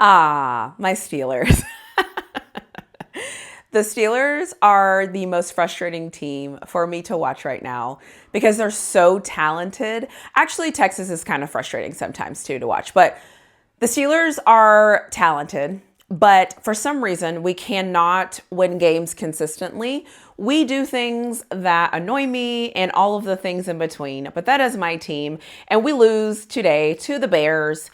Ah, my Steelers. The Steelers are the most frustrating team for me to watch right now because they're so talented. Actually, Texas is kind of frustrating sometimes too to watch, but the Steelers are talented, but for some reason we cannot win games consistently. We do things that annoy me and all of the things in between, but that is my team. And we lose today to the Bears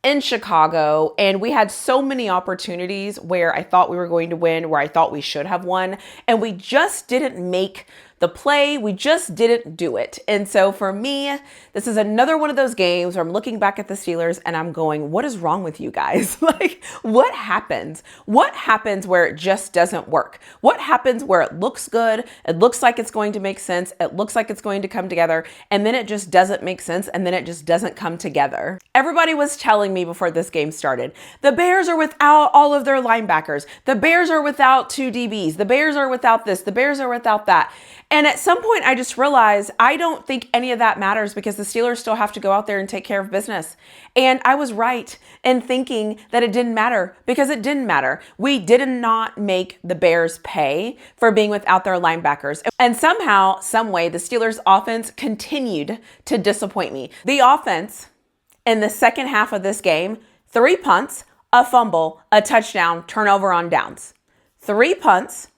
in Chicago, and we had so many opportunities where I thought we were going to win, where I thought we should have won, and we just didn't make the play. We just didn't do it. And so for me, this is another one of those games where I'm looking back at the Steelers and I'm going, what is wrong with you guys? Like, what happens? What happens where it just doesn't work? What happens where it looks good? It looks like it's going to make sense. It looks like it's going to come together. And then it just doesn't make sense. And then it just doesn't come together. Everybody was telling me before this game started, the Bears are without all of their linebackers. The Bears are without 2 DBs. The Bears are without this. The Bears are without that. And at some point, I just realized I don't think any of that matters because the Steelers still have to go out there and take care of business. And I was right in thinking that it didn't matter because it didn't matter. We did not make the Bears pay for being without their linebackers. And somehow, some way, the Steelers offense continued to disappoint me. The offense in the second half of this game, 3 punts, a fumble, a touchdown, turnover on downs. 3 punts,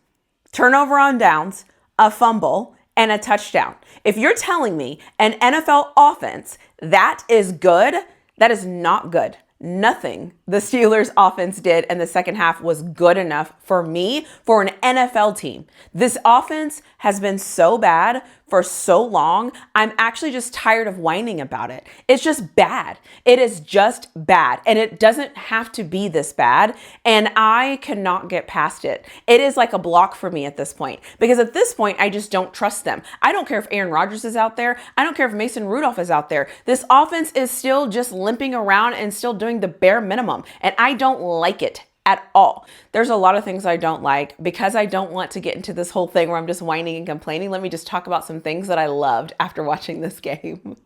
turnover on downs, a fumble, and a touchdown. If you're telling me an NFL offense that is good, that is not good. Nothing the Steelers offense did in the second half was good enough for me, for an NFL team. This offense has been so bad for so long. I'm actually just tired of whining about it. It's just bad. It is just bad. And it doesn't have to be this bad. And I cannot get past it. It is like a block for me at this point, because at this point, I just don't trust them. I don't care if Aaron Rodgers is out there. I don't care if Mason Rudolph is out there. This offense is still just limping around and still doing the bare minimum. And I don't like it at all. There's a lot of things I don't like. Because I don't want to get into this whole thing where I'm just whining and complaining, let me just talk about some things that I loved after watching this game.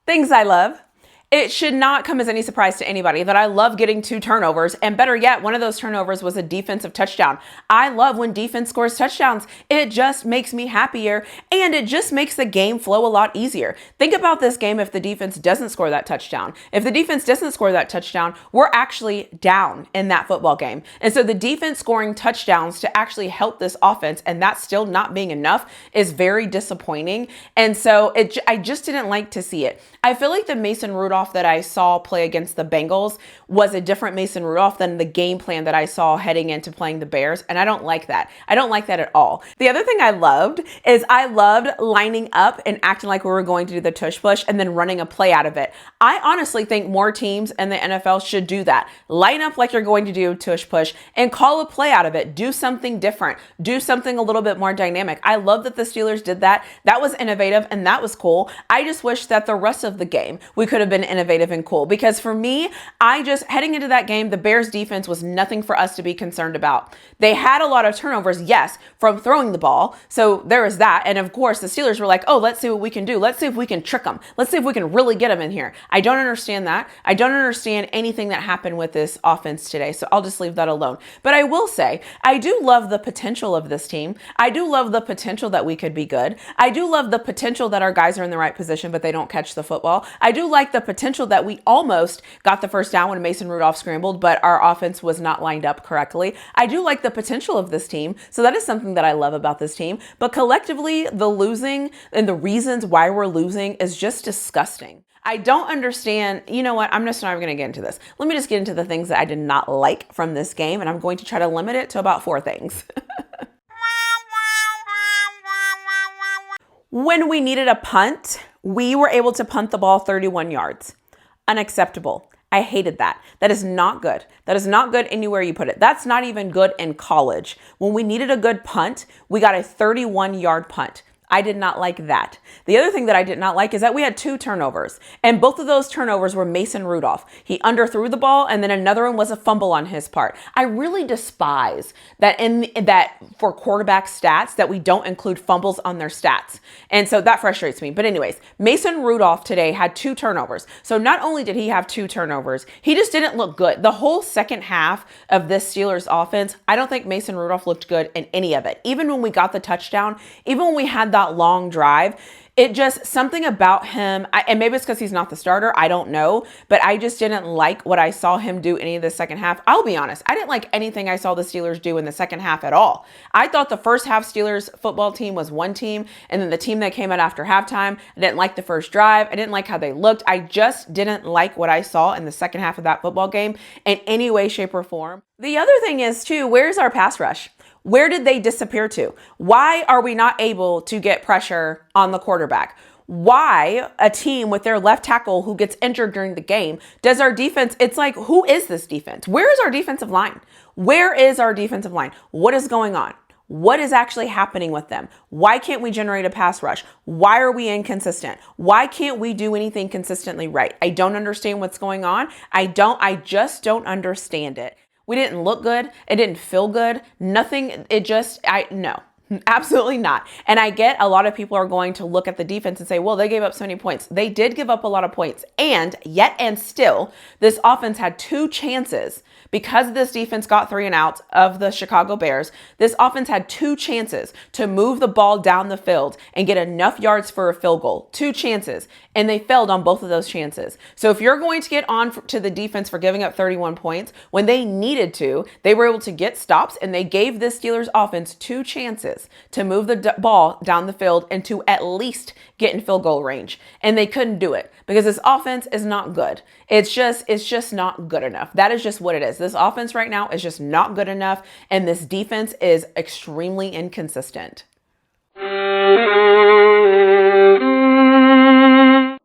Things I love. It should not come as any surprise to anybody that I love getting 2 turnovers, and better yet, one of those turnovers was a defensive touchdown. I love when defense scores touchdowns. It just makes me happier, and it just makes the game flow a lot easier. Think about this game if the defense doesn't score that touchdown. If the defense doesn't score that touchdown, we're actually down in that football game. And so the defense scoring touchdowns to actually help this offense, and that's still not being enough, is very disappointing. And so I just didn't like to see it. I feel like the Mason Rudolph that I saw play against the Bengals was a different Mason Rudolph than the game plan that I saw heading into playing the Bears. And I don't like that. I don't like that at all. The other thing I loved is I loved lining up and acting like we were going to do the tush push and then running a play out of it. I honestly think more teams in the NFL should do that. Line up like you're going to do tush push and call a play out of it. Do something different. Do something a little bit more dynamic. I love that the Steelers did that. That was innovative and that was cool. I just wish that the rest of the game we could have been innovative and cool, because for me, heading into that game, the Bears defense was nothing for us to be concerned about. They had a lot of turnovers, yes, from throwing the ball. So there was that. And of course, the Steelers were like, oh, let's see what we can do. Let's see if we can trick them. Let's see if we can really get them in here. I don't understand that. I don't understand anything that happened with this offense today. So I'll just leave that alone. But I will say, I do love the potential of this team. I do love the potential that we could be good. I do love the potential that our guys are in the right position, but they don't catch the football. I do like the potential that we almost got the first down when Mason Rudolph scrambled, but our offense was not lined up correctly. I do like the potential of this team. So that is something that I love about this team. But collectively, the losing and the reasons why we're losing is just disgusting. I don't understand. You know what? I'm just not even going to get into this. Let me just get into the things that I did not like from this game, and I'm going to try to limit it to about 4 things. When we needed a punt, we were able to punt the ball 31 yards. Unacceptable. I hated that. That is not good. That is not good anywhere you put it. That's not even good in college. When we needed a good punt, we got a 31-yard punt. I did not like that. The other thing that I did not like is that we had 2 turnovers, and both of those turnovers were Mason Rudolph. He underthrew the ball, and then another one was a fumble on his part. I really despise that for quarterback stats that we don't include fumbles on their stats. And so that frustrates me. But anyways, Mason Rudolph today had 2 turnovers. So not only did he have 2 turnovers, he just didn't look good. The whole second half of this Steelers offense, I don't think Mason Rudolph looked good in any of it. Even when we got the touchdown, even when we had that long drive, it just, something about him, and maybe it's because he's not the starter, I don't know, but I just didn't like what I saw him do any of the second half. I'll be honest, I didn't like anything I saw the Steelers do in the second half at all. I thought the first half Steelers football team was one team, and then the team that came out after halftime, I didn't like the first drive, I didn't like how they looked, I just didn't like what I saw in the second half of that football game in any way, shape, or form. The other thing is too, where's our pass rush? Where did they disappear to? Why are we not able to get pressure on the quarterback? Why a team with their left tackle who gets injured during the game does our defense, it's like, who is this defense? Where is our defensive line? Where is our defensive line? What is going on? What is actually happening with them? Why can't we generate a pass rush? Why are we inconsistent? Why can't we do anything consistently right? I don't understand what's going on. I just don't understand it. We didn't look good. It didn't feel good. Nothing. No, absolutely not. And I get a lot of people are going to look at the defense and say, well, they gave up so many points. They did give up a lot of points. And yet and still, this offense had 2 chances. Because this defense got 3 and outs of the Chicago Bears, this offense had 2 chances to move the ball down the field and get enough yards for a field goal. 2 chances. And they failed on both of those chances. So if you're going to get on to the defense for giving up 31 points, when they needed to, they were able to get stops, and they gave this Steelers offense 2 chances to move the ball down the field and to at least get in field goal range. And they couldn't do it because this offense is not good. It's just not good enough. That is just what it is. This offense right now is just not good enough, and this defense is extremely inconsistent.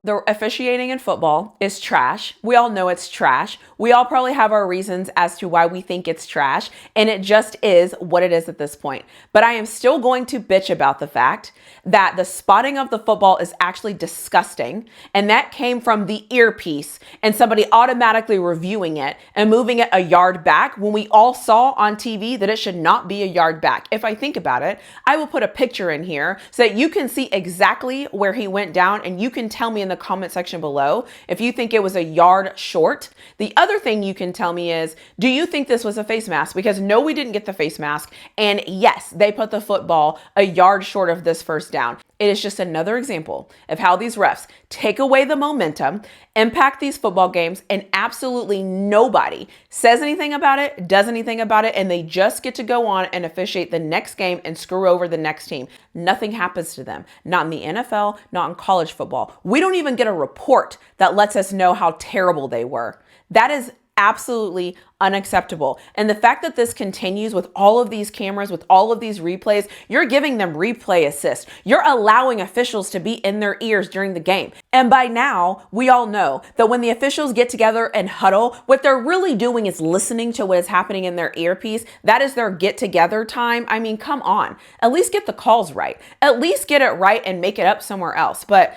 The officiating in football is trash. We all know it's trash. We all probably have our reasons as to why we think it's trash, and it just is what it is at this point. But I am still going to bitch about the fact that the spotting of the football is actually disgusting, and that came from the earpiece and somebody automatically reviewing it and moving it a yard back when we all saw on TV that it should not be a yard back. If I think about it, I will put a picture in here so that you can see exactly where he went down, and you can tell me in the comment section below if you think it was a yard short. The other thing you can tell me is, do you think this was a face mask? Because no, we didn't get the face mask. And yes, they put the football a yard short of this first down. It is just another example of how these refs take away the momentum, impact these football games, and absolutely nobody says anything about it, does anything about it, and they just get to go on and officiate the next game and screw over the next team. Nothing happens to them. Not in the NFL, not in college football. We don't even get a report that lets us know how terrible they were. That is absolutely unacceptable. And the fact that this continues with all of these cameras, with all of these replays, you're giving them replay assist. You're allowing officials to be in their ears during the game. And by now, we all know that when the officials get together and huddle, what they're really doing is listening to what is happening in their earpiece. That is their get together time. I mean, come on, at least get the calls right. At least get it right and make it up somewhere else. But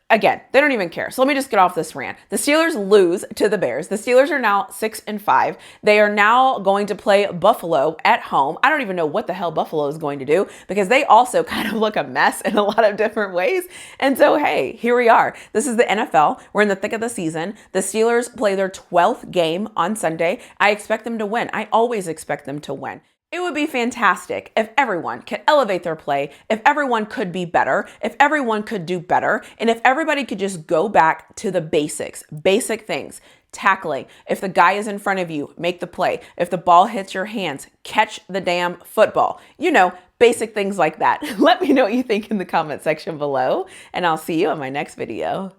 again, they don't even care. So let me just get off this rant. The Steelers lose to the Bears. The Steelers are now 6-5. They are now going to play Buffalo at home. I don't even know what the hell Buffalo is going to do because they also kind of look a mess in a lot of different ways. And so, hey, here we are. This is the NFL. We're in the thick of the season. The Steelers play their 12th game on Sunday. I expect them to win. I always expect them to win. It would be fantastic if everyone could elevate their play, if everyone could be better, if everyone could do better, and if everybody could just go back to the basics, basic things. Tackling. If the guy is in front of you, make the play. If the ball hits your hands, catch the damn football. You know, basic things like that. Let me know what you think in the comment section below, and I'll see you in my next video.